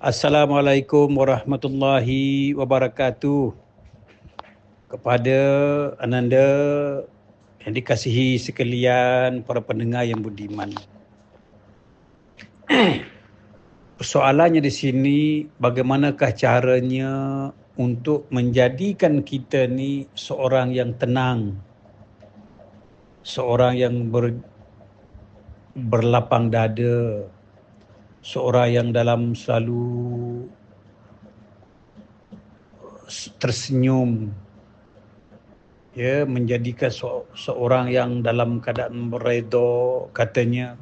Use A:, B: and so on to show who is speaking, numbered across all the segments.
A: Assalamualaikum warahmatullahi wabarakatuh. Kepada Ananda yang dikasihi sekalian, para pendengar yang budiman. Persoalannya di sini, bagaimanakah caranya untuk menjadikan kita ni seorang yang tenang, seorang yang berlapang dada, seorang yang dalam selalu tersenyum, menjadikan seorang yang dalam keadaan beredha. Katanya,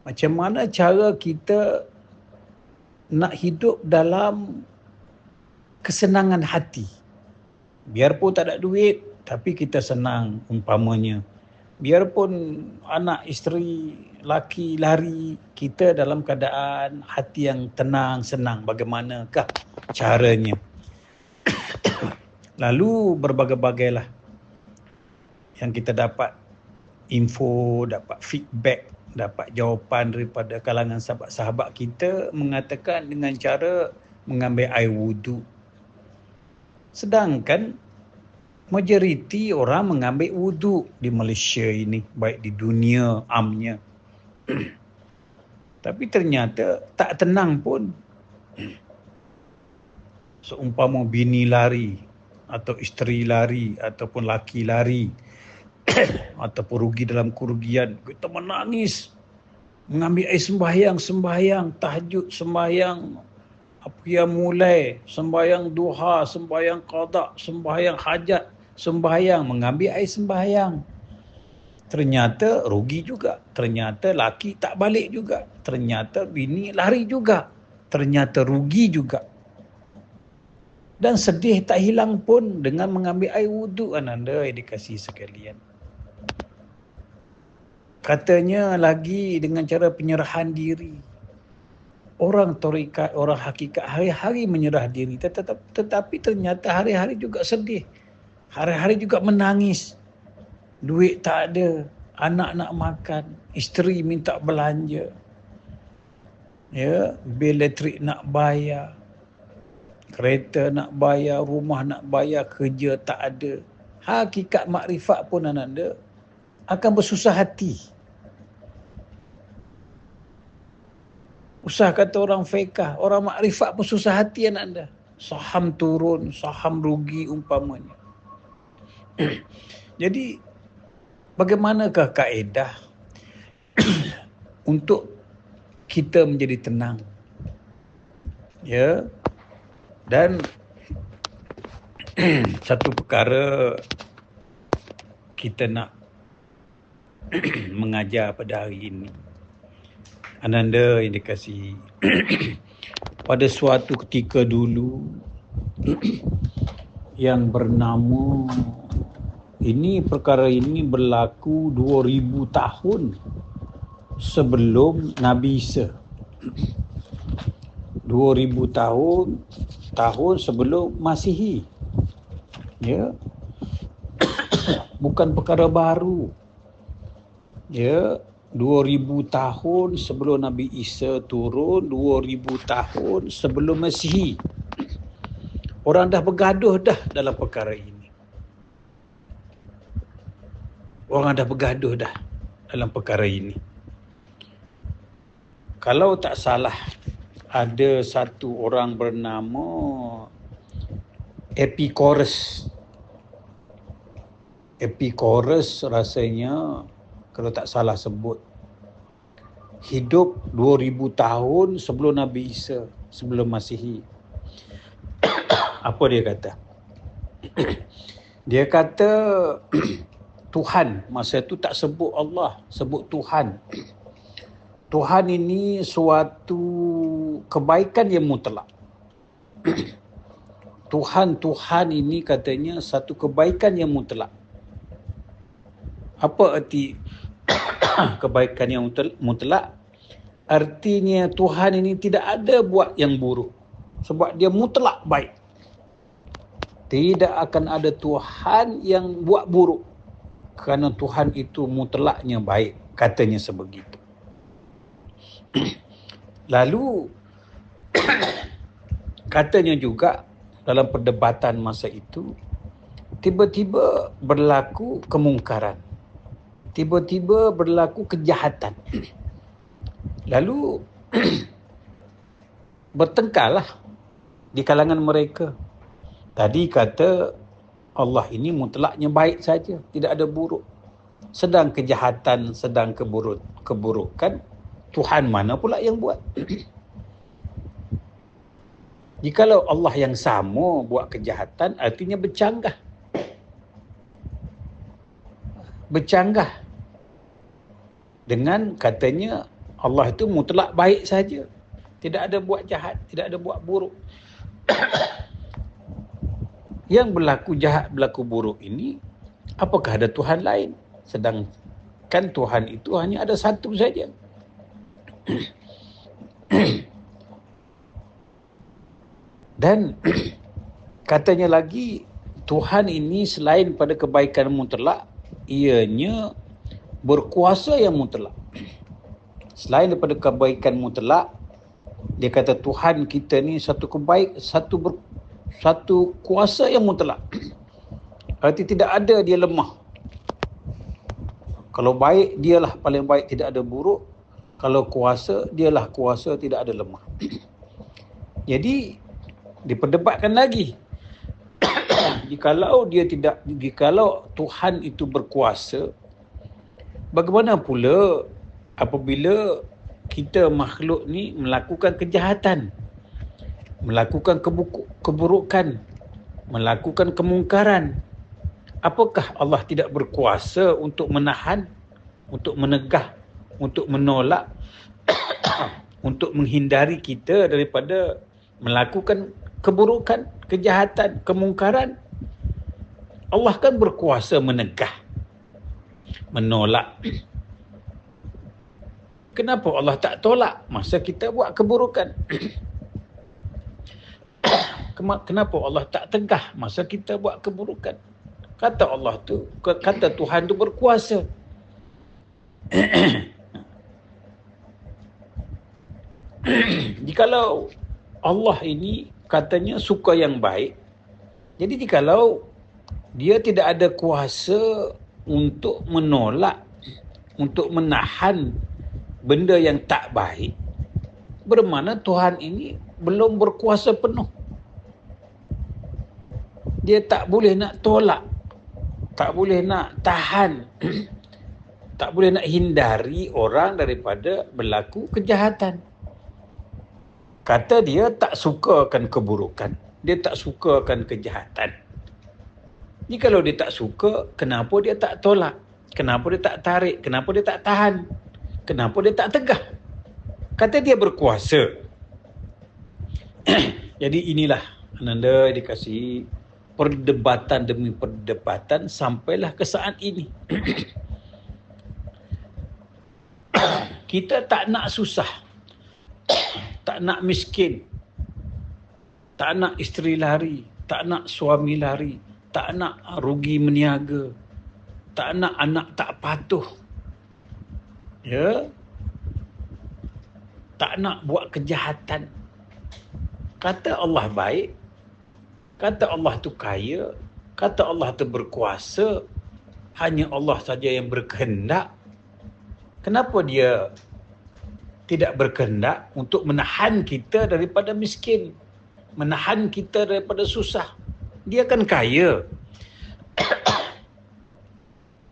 A: macam mana cara kita nak hidup dalam kesenangan hati, biarpun tak ada duit tapi kita senang. Umpamanya, biarpun anak isteri laki lari, kita dalam keadaan hati yang tenang, senang. Bagaimanakah caranya? Lalu berbagai-bagailah yang kita dapat info, dapat feedback, dapat jawapan daripada kalangan sahabat-sahabat kita, mengatakan dengan cara mengambil air wuduk. Sedangkan majoriti orang mengambil wuduk di Malaysia ini, baik di dunia amnya. Tapi ternyata tak tenang pun. Seumpama bini lari, atau isteri lari, ataupun laki lari, ataupun rugi dalam kerugian, kita menangis, mengambil air sembahyang, tahajud, sembahyang mulai, sembahyang duha, sembahyang qada, sembahyang hajat, sembahyang, mengambil air sembahyang. Ternyata rugi juga, ternyata laki tak balik juga, ternyata bini lari juga, ternyata rugi juga. Dan sedih tak hilang pun dengan mengambil air wuduk. Ananda yang dikasihi sekalian, katanya lagi dengan cara penyerahan diri. Orang tarekat, orang hakikat hari-hari menyerah diri, tetapi ternyata hari-hari juga sedih, hari-hari juga menangis. Duit tak ada, anak nak makan, isteri minta belanja, bil elektrik nak bayar, kereta nak bayar, rumah nak bayar, kerja tak ada. Hakikat makrifat pun Ananda akan bersusah hati. Usah kata orang fiqah, orang makrifat pun susah hati Ananda. Saham turun, saham rugi umpamanya. Jadi bagaimanakah kaedah untuk kita menjadi tenang? Dan satu perkara kita nak mengajar pada hari ini, Ananda yang dikasihi. Pada suatu ketika dulu yang bernama, perkara ini berlaku 2000 tahun sebelum Nabi Isa. 2000 tahun sebelum Masihi. Bukan perkara baru. 2000 tahun sebelum Nabi Isa turun, 2000 tahun sebelum Masihi. Orang dah bergaduh dah dalam perkara ini. Kalau tak salah, ada satu orang bernama Epicurus. Epicurus rasanya, kalau tak salah sebut, hidup 2000 tahun sebelum Nabi Isa, sebelum Masihi. Apa dia kata? Dia kata Tuhan, masa itu tak sebut Allah, sebut Tuhan. Tuhan ini suatu kebaikan yang mutlak. Tuhan ini katanya satu kebaikan yang mutlak. Apa arti kebaikan yang mutlak? Artinya Tuhan ini tidak ada buat yang buruk, sebab dia mutlak baik. Tidak akan ada Tuhan yang buat buruk, kerana Tuhan itu mutlaknya baik, katanya sebegitu. Lalu Katanya juga dalam perdebatan masa itu, tiba-tiba berlaku kemungkaran. Tiba-tiba berlaku kejahatan. Lalu bertengkarlah di kalangan mereka. Tadi kata Allah ini mutlaknya baik saja, tidak ada buruk. Sedang kejahatan, sedang keburukan, Tuhan mana pula yang buat? Jikalau Allah yang sama buat kejahatan, artinya bercanggah. Bercanggah dengan katanya Allah itu mutlak baik saja. Tidak ada buat jahat, tidak ada buat buruk. Yang berlaku jahat, berlaku buruk ini, apakah ada Tuhan lain? Sedangkan Tuhan itu hanya ada satu saja. Dan katanya lagi, Tuhan ini selain pada kebaikan mutlak, ianya berkuasa yang mutlak. Selain daripada kebaikan mutlak, dia kata Tuhan kita ni satu kuasa yang mutlak. Arti tidak ada dia lemah. Kalau baik, dialah paling baik, tidak ada buruk. Kalau kuasa, dialah kuasa, tidak ada lemah. Jadi diperdebatkan lagi. Jikalau Tuhan itu berkuasa, bagaimana pula apabila kita makhluk ni melakukan kejahatan, melakukan keburukan, melakukan kemungkaran? Apakah Allah tidak berkuasa untuk menahan, untuk menegah, untuk menolak, untuk menghindari kita daripada melakukan keburukan, kejahatan, kemungkaran? Allah kan berkuasa menegah, menolak. Kenapa Allah tak tolak masa kita buat keburukan? Kenapa Allah tak tegah masa kita buat keburukan? Kata Tuhan tu berkuasa. Jikalau Allah ini katanya suka yang baik, jadi jikalau dia tidak ada kuasa untuk menolak, untuk menahan benda yang tak baik, bermakna Tuhan ini belum berkuasa penuh. Dia tak boleh nak tolak, tak boleh nak tahan, tak boleh nak hindari orang daripada berlaku kejahatan. Kata dia tak sukakan keburukan, dia tak sukakan kejahatan. Jikalau dia tak suka, kenapa dia tak tolak? Kenapa dia tak tarik? Kenapa dia tak tahan? Kenapa dia tak tegah? Kata dia berkuasa. Jadi inilah Ananda dikasihi, perdebatan demi perdebatan sampailah ke saat ini. Kita tak nak susah, tak nak miskin, tak nak isteri lari, tak nak suami lari, tak nak rugi meniaga, tak nak anak tak patuh, ya, tak nak buat kejahatan. Kata Allah baik, kata Allah tu kaya, kata Allah tu berkuasa, hanya Allah saja yang berkehendak. Kenapa dia tidak berkehendak untuk menahan kita daripada miskin, menahan kita daripada susah? Dia kan kaya.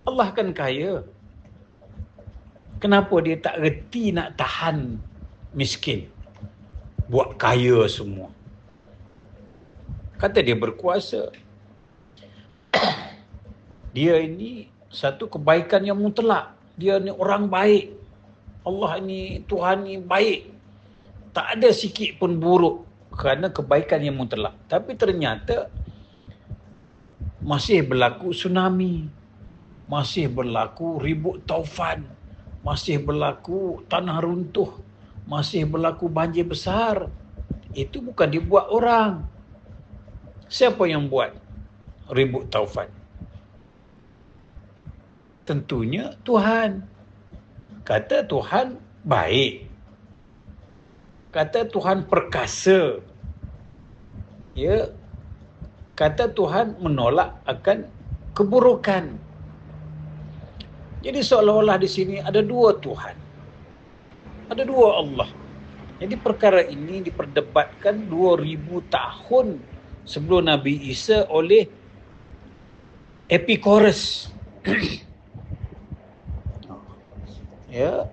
A: Allah kan kaya. Kenapa dia tak reti nak tahan miskin, buat kaya semua? Kata dia berkuasa. Dia ini satu kebaikan yang mutlak. Dia ni orang baik. Allah ni, Tuhan ni baik. Tak ada sikit pun buruk kerana kebaikan yang mutlak. Tapi ternyata masih berlaku tsunami, masih berlaku ribut taufan, masih berlaku tanah runtuh, masih berlaku banjir besar. Itu bukan dibuat orang. Siapa yang buat ribut taufan? Tentunya Tuhan. Kata Tuhan baik. kata Tuhan perkasa. Ya, kata Tuhan menolak akan keburukan. Jadi seolah-olah di sini ada dua Tuhan. Ada dua Allah. Jadi perkara ini diperdebatkan 2000 tahun sebelum Nabi Isa oleh Epicurus. Ya,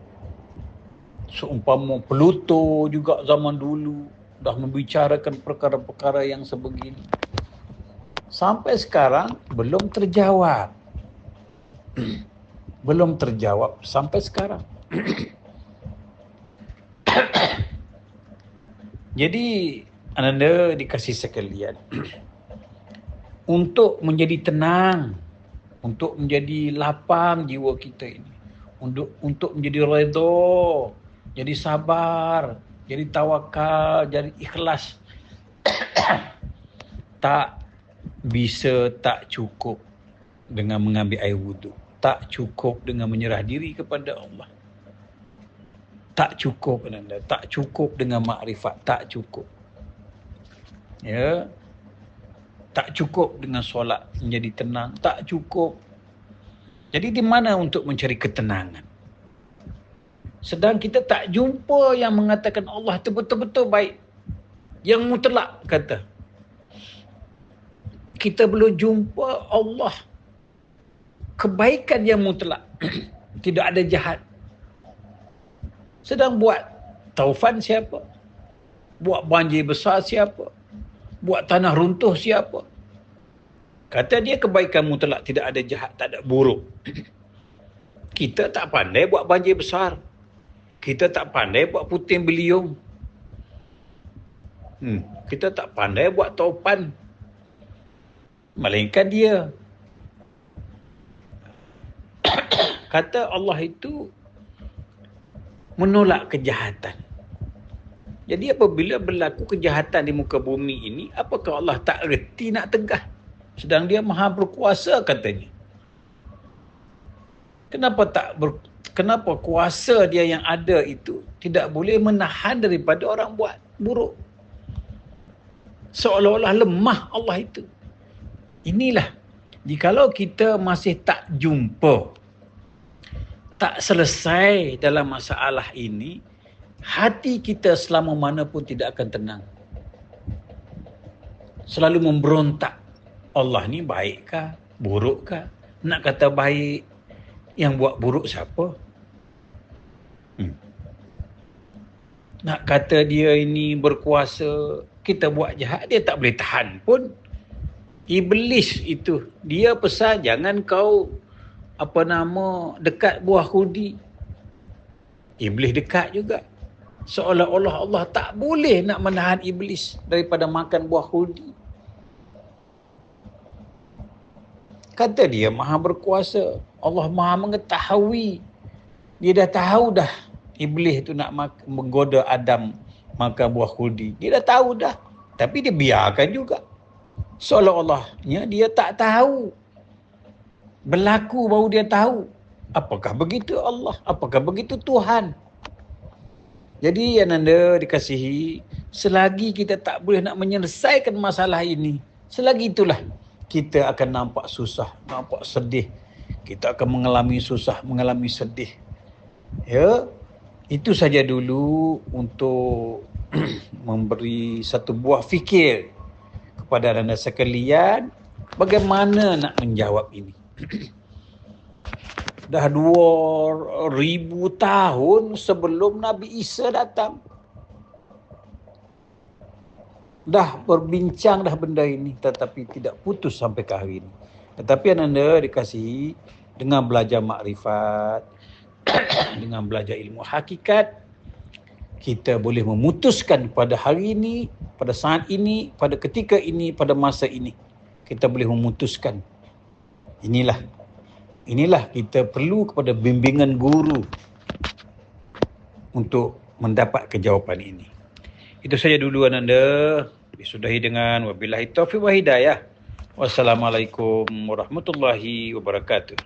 A: seumpama Pluto juga zaman dulu dah membicarakan perkara-perkara yang sebegini. Sampai sekarang belum terjawab. Belum terjawab sampai sekarang. Jadi Ananda dikasih sekalian, untuk menjadi tenang, untuk menjadi lapang jiwa kita ini, untuk menjadi redha, jadi sabar, jadi tawakal, jadi ikhlas, tak bisa, tak cukup dengan mengambil air wuduk, tak cukup dengan menyerah diri kepada Allah, tak cukup Ananda, tak cukup dengan makrifat, tak cukup. Ya, tak cukup dengan solat menjadi tenang, tak cukup. Jadi di mana untuk mencari ketenangan? Sedang kita tak jumpa yang mengatakan Allah itu betul-betul baik, yang mutlak kata. Kita belum jumpa Allah kebaikan yang mutlak. Tidak ada jahat. Sedang buat taufan siapa? Buat banjir besar siapa? Buat tanah runtuh siapa? Kata dia kebaikan mutlak, tidak ada jahat, tak ada buruk. Kita tak pandai buat banjir besar. Kita tak pandai buat puting beliung. Kita tak pandai buat taupan. Melainkan dia. Kata Allah itu menolak kejahatan. Jadi apabila berlaku kejahatan di muka bumi ini, apakah Allah tak reti nak tegah? Sedang dia maha berkuasa katanya. Kenapa kuasa dia yang ada itu tidak boleh menahan daripada orang buat buruk? Seolah-olah lemah Allah itu. Inilah, jikalau kita masih tak jumpa, tak selesai dalam masalah ini, hati kita selama mana pun tidak akan tenang. Selalu memberontak. Allah ni baikkah? Burukkah? Nak kata baik, yang buat buruk siapa? Nak kata dia ini berkuasa, kita buat jahat, dia tak boleh tahan pun. Iblis itu, dia pesan jangan kau dekat buah khudi. Iblis dekat juga. Seolah-olah Allah tak boleh nak menahan iblis daripada makan buah khudi. Kata dia maha berkuasa, Allah maha mengetahui. Dia dah tahu dah iblis itu nak menggoda Adam makan buah khudi. Dia dah tahu dah, tapi dia biarkan juga. Seolah-olahnya dia tak tahu. Berlaku baru dia tahu. Apakah begitu Allah? Apakah begitu Tuhan? Jadi Ananda dikasihi, selagi kita tak boleh nak menyelesaikan masalah ini, selagi itulah kita akan nampak susah, nampak sedih. Kita akan mengalami susah, mengalami sedih. Ya, itu saja dulu untuk memberi satu buah fikir kepada anda sekalian, bagaimana nak menjawab ini. Dah 2000 tahun sebelum Nabi Isa datang, dah berbincang dah benda ini, tetapi tidak putus sampai ke hari ini. Tetapi anda dikasihi, dengan belajar makrifat, dengan belajar ilmu hakikat, kita boleh memutuskan pada hari ini, pada saat ini, pada ketika ini, pada masa ini. Kita boleh memutuskan. Inilah kita perlu kepada bimbingan guru untuk mendapat kejawapan ini. Itu saja dulu Ananda. Disudahi dengan wabillahi taufiq wa hidayah. Wassalamualaikum warahmatullahi wabarakatuh.